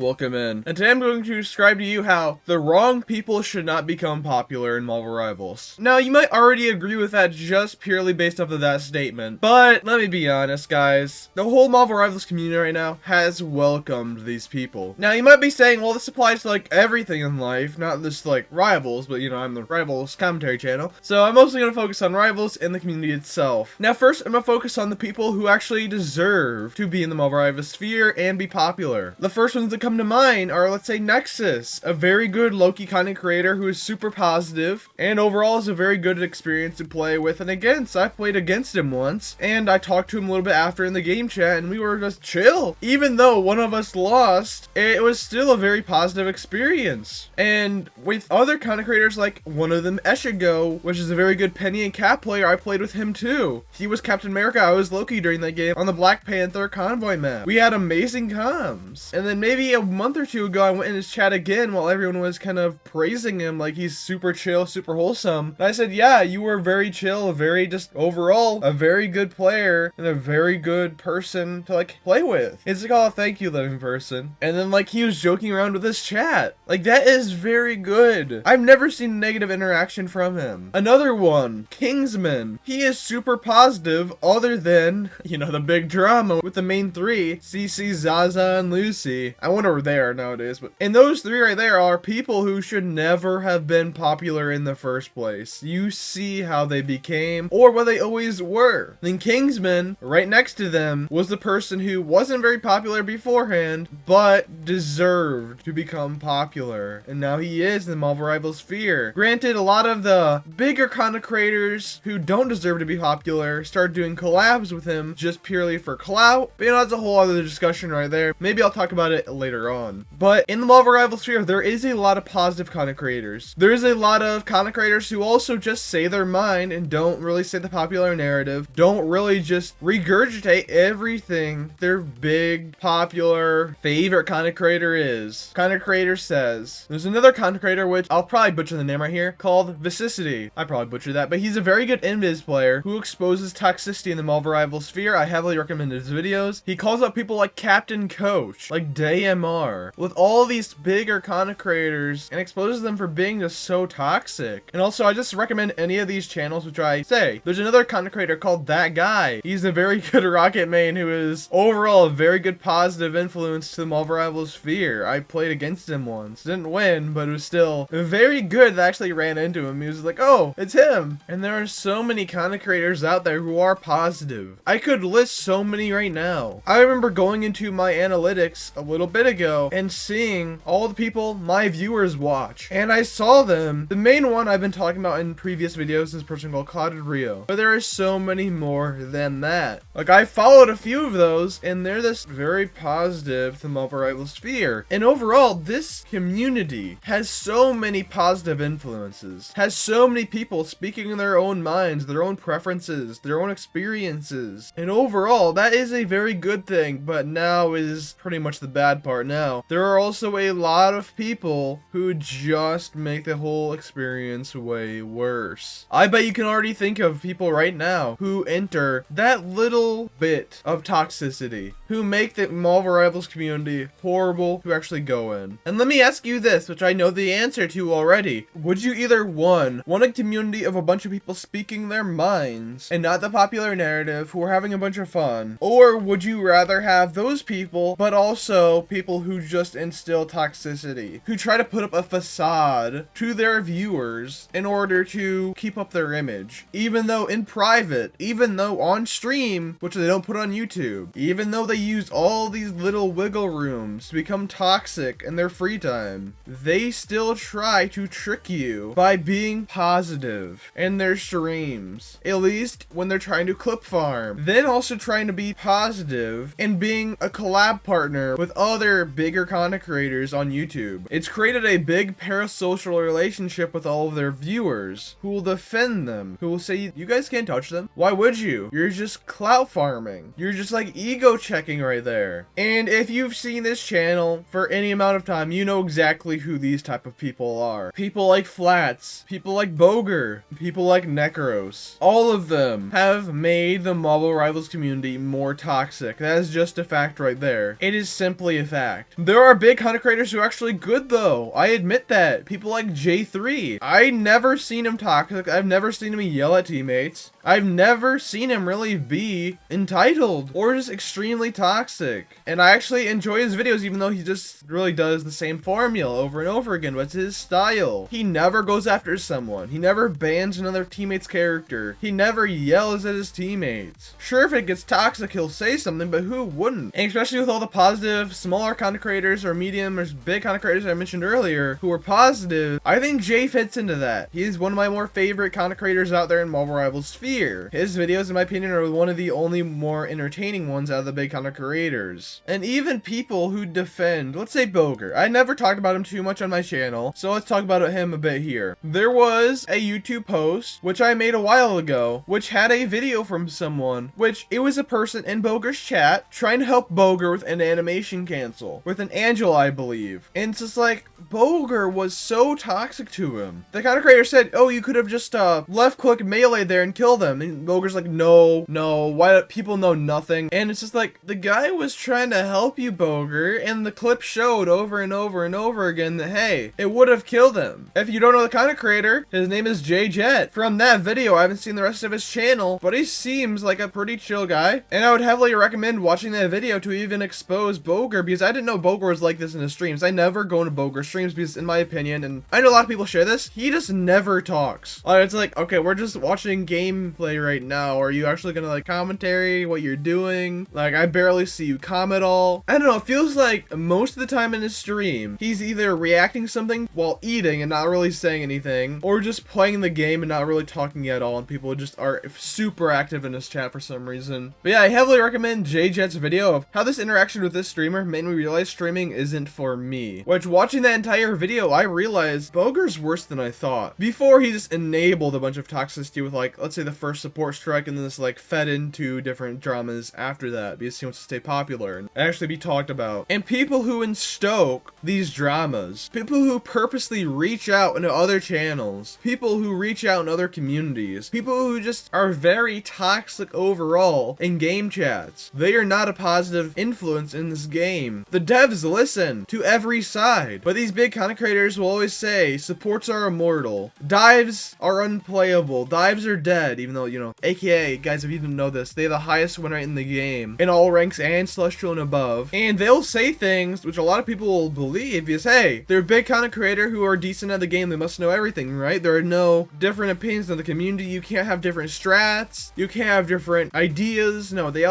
Welcome in. And today I'm going to describe to you how the wrong people should not become popular in Marvel Rivals. Now, you might already agree with that just purely based off of that statement, but let me be honest, guys. The whole Marvel Rivals community right now has welcomed these people. Now, you might be saying, well, this applies to like everything in life, not just like Rivals, but you know, I'm the Rivals commentary channel. So I'm mostly going to focus on Rivals and the community itself. Now, first, I'm going to focus on the people who actually deserve to be in the Marvel Rivals sphere and be popular. The first ones that come to mind are, let's say, Nexus, a very good Loki content creator who is super positive and overall is a very good experience to play with and against. I played against him once and I talked to him a little bit after in the game chat and we were just chill. Even though one of us lost, it was still a very positive experience. And with other content creators, like one of them, Eshigo, which is a very good Penny and Cap player, I played with him too. He was Captain America, I was Loki during that game on the Black Panther convoy map. We had amazing comms. And then maybe a month or two ago, I went in his chat again while everyone was kind of praising him like he's super chill, super wholesome. And I said, yeah, you were very chill, very just overall a very good player and a very good person to like play with. It's like, oh, thank you, living person. And then like he was joking around with his chat. Like that is very good. I've never seen negative interaction from him. Another one, Kingsman. He is super positive other than, you know, the big drama with the main three, CC, Zaza, and Lucy. I wonder where they are nowadays, but and those three right there are people who should never have been popular in the first place. You see how they became or what they always were. Then Kingsman, right next to them, was the person who wasn't very popular beforehand, but deserved to become popular. And now he is in the Marvel Rivals sphere. Granted, a lot of the bigger content creators who don't deserve to be popular started doing collabs with him just purely for clout. But you know, that's a whole other discussion right there. Maybe I'll talk about it later on. But in the Marvel Rivals sphere, there is a lot of positive content creators. There is a lot of content creators who also just say their mind and don't really say the popular narrative, don't really just regurgitate everything their big, popular, favorite content creator is. Content creator says. There's another content creator, which I'll probably butcher the name right here, called Vicissity. I probably butchered that, but he's a very good Invis player who exposes toxicity in the Marvel Rivals sphere. I heavily recommend his videos. He calls out people like Captain Coach, like DayMR, with all these bigger content creators and exposes them for being just so toxic. And also, I just recommend any of these channels, which I say. There's another content creator called That Guy. He's a very good Rocket main who is overall a very good positive influence to the Marvel Rivals sphere. I played against him once. Didn't win, but it was still very good that I actually ran into him. He was like, oh, it's him. And there are so many content creators out there who are positive. I could list so many right now. I remember going into my analytics a little bit ago and seeing all the people my viewers watch. And I saw them. The main one I've been talking about in previous videos is a person called Clouded Rio. But there are so many more than that. Like I followed a few of those and they're this very positive to the Marvel Rivals sphere. And overall, this community has so many positive influences. Has so many people speaking in their own minds, their own preferences, their own experiences. And overall, that is a very good thing, but now is pretty much the bad part now. There are also a lot of people who just make the whole experience way worse. I bet you can already think of people right now who enter that little bit of toxicity, who make the Marvel Rivals community horrible to actually go in. And let me ask you this, which I know the answer to already. Would you either want a community of a bunch of people speaking their minds and not the popular narrative who are having a bunch of fun? Or would you rather have those people, but also people who just instill toxicity, who try to put up a facade to their viewers in order to keep up their image, even though in private, even though on stream, which they don't put on YouTube, even though they use all these little wiggle rooms to become toxic in their free time, they still try to trick you by being positive in their streams, at least when they're trying to clip farm, then also trying to be positive and being a collab partner with other bigger content creators on YouTube. It's created a big parasocial relationship with all of their viewers who will defend them, who will say, you guys can't touch them. Why would you? You're just clout farming. You're just like ego checking right there. And if you've seen this channel for any amount of time, you know exactly who these type of people are. People like Flats, people like Boger, people like Necros. All of them have made the Marvel Rivals community more toxic. That is just a fact right there. It is simply a fact. fact. There are big content creators who are actually good though. I admit that. People like J3. I never seen him toxic. I've never seen him yell at teammates. I've never seen him really be entitled or just extremely toxic. And I actually enjoy his videos even though he just really does the same formula over and over again. But it's his style. He never goes after someone. He never bans another teammate's character. He never yells at his teammates. Sure, if it gets toxic, he'll say something, but who wouldn't? And especially with all the positive, smaller content creators or medium or big content creators I mentioned earlier who are positive, I think Jay fits into that. He's one of my more favorite content creators out there in Marvel Rivals sphere. His videos, in my opinion, are one of the only more entertaining ones out of the big content creators. And even people who defend, let's say Boger. I never talked about him too much on my channel, so let's talk about him a bit here. There was a YouTube post, which I made a while ago, which had a video from someone, which it was a person in Boger's chat trying to help Boger with an animation cancel, with an Angel, I believe. And it's just like, Boger was so toxic to him. The content creator said, oh, you could have just left click melee there and kill them. And Boger's like, no, why do people know nothing? And it's just like, the guy was trying to help you, Boger, and the clip showed over and over and over again that, hey, it would have killed him. If you don't know the content creator, his name is Jay Jet. From that video, I haven't seen the rest of his channel, but he seems like a pretty chill guy. And I would heavily recommend watching that video to even expose Boger, because I didn't know Boger was like this in his streams. I never go into Boger streams because, in my opinion, and I know a lot of people share this, he just never talks. It's like, okay, we're just watching gameplay right now. Are you actually gonna like commentary what you're doing? Like, I barely see you comment all. I don't know, it feels like most of the time in his stream, he's either reacting something while eating and not really saying anything, or just playing the game and not really talking at all, and people just are super active in his chat for some reason. But yeah, I heavily recommend Jay Jet's video of how this interaction with this streamer made me realize streaming isn't for me. Which, watching that entire video, I realized Boger's worse than I thought. Before, he just enabled a bunch of toxicity with, like, let's say the first support strike, and then this like fed into different dramas after that because he wants to stay popular and actually be talked about. And people who instoke these dramas, people who purposely reach out into other channels, people who reach out in other communities, people who just are very toxic overall in game chats, they are not a positive influence in this game. The devs listen to every side, but these big content creators will always say supports are immortal, dives are unplayable, dives are dead, even though, you know, aka, guys, if you didn't know this, they have the highest win rate in the game in all ranks and celestial and above. And they'll say things which a lot of people will believe because, hey, they're a big content creator who are decent at the game, they must know everything, right? There are no different opinions in the community. You can't have different strats, you can't have different ideas. No, they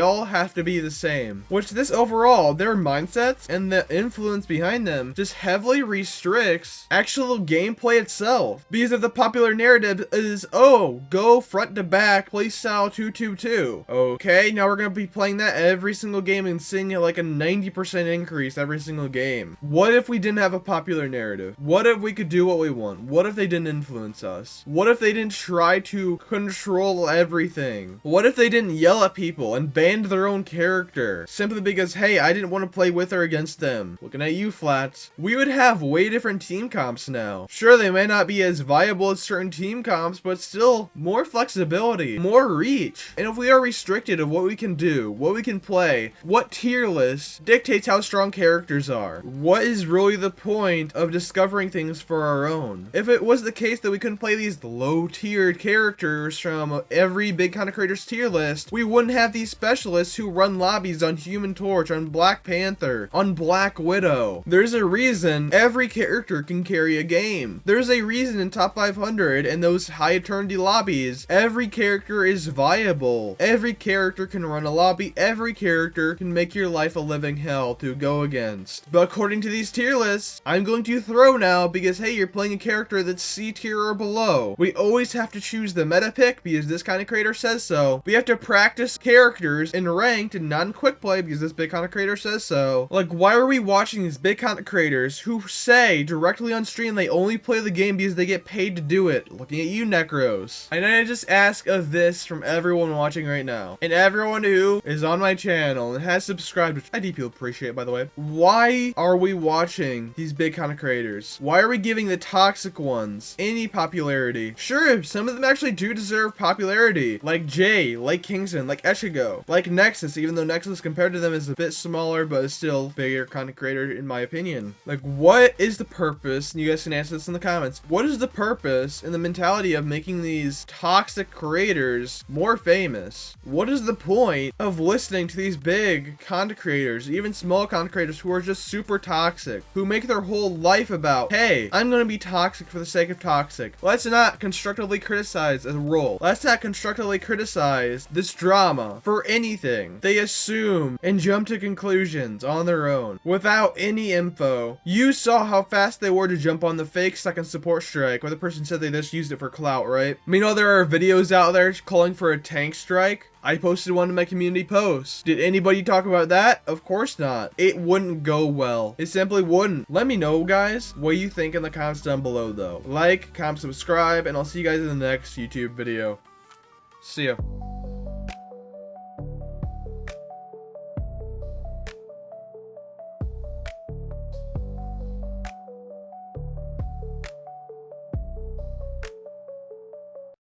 all have to be the same. Which this overall, their mindsets and the influence behind them just heavily restricts actual gameplay itself. Because if the popular narrative is, oh, go front to back, playstyle 222. Okay, now we're gonna be playing that every single game and seeing like a 90% increase every single game. What if we didn't have a popular narrative? What if we could do what we want? What if they didn't influence us? What if they didn't try to control everything? What if they didn't yell at people and banned their own character simply because, hey, I didn't want to play with or against them? Looking at you, Flats. We would have way different team comps now. Sure, they may not be as viable as certain team comps, but still more flexibility, more reach. And if we are restricted of what we can do, what we can play, what tier list dictates how strong characters are? What is really the point of discovering things for our own? If it was the case that we couldn't play these low-tiered characters from every big content creator's tier list, we wouldn't have these specialists who run lobbies on Human Torch, on Black Panther, on Black Widow. There's a reason every character can carry a game. There's a reason in top 500 and those high eternity lobbies, every character is viable. Every character can run a lobby. Every character can make your life a living hell to go against. But according to these tier lists, I'm going to throw now because, hey, you're playing a character that's C tier or below. We always have to choose the meta pick because this kind of creator says so. We have to practice characters in ranked and not in quick play because this big content creator says so. Like, why are we watching these big content creators who say directly on stream they only play the game because they get paid to do it? Looking at you, Necros. And I just ask of this from everyone watching right now, and everyone who is on my channel and has subscribed, which I deeply appreciate, by the way. Why are we watching these big content creators? Why are we giving the toxic ones any popularity? Sure, some of them actually do deserve popularity, like Jay, like Kingston, like Eshigo, like Nexus, even though Nexus compared to them is a bit smaller, but is still bigger content creator in my opinion. Like, what is the purpose, and you guys can answer this in the comments, what is the purpose and the mentality of making these toxic creators more famous? What is the point of listening to these big content creators, even small content creators who are just super toxic, who make their whole life about, hey, I'm gonna be toxic for the sake of toxic. Let's not constructively criticize a role. Let's not constructively criticize this drama for anything. They assume and jump to conclusions on their own without any info. You saw how fast they were to jump on the fake second support strike where the person said they just used it for clout, right? Meanwhile, there are videos out there calling for a tank strike. I posted one in my community post. Did anybody talk about that? Of course not. It wouldn't go well. It simply wouldn't. Let me know, guys, what you think in the comments down below, though. Like, comment, subscribe, and I'll see you guys in the next YouTube video. See ya.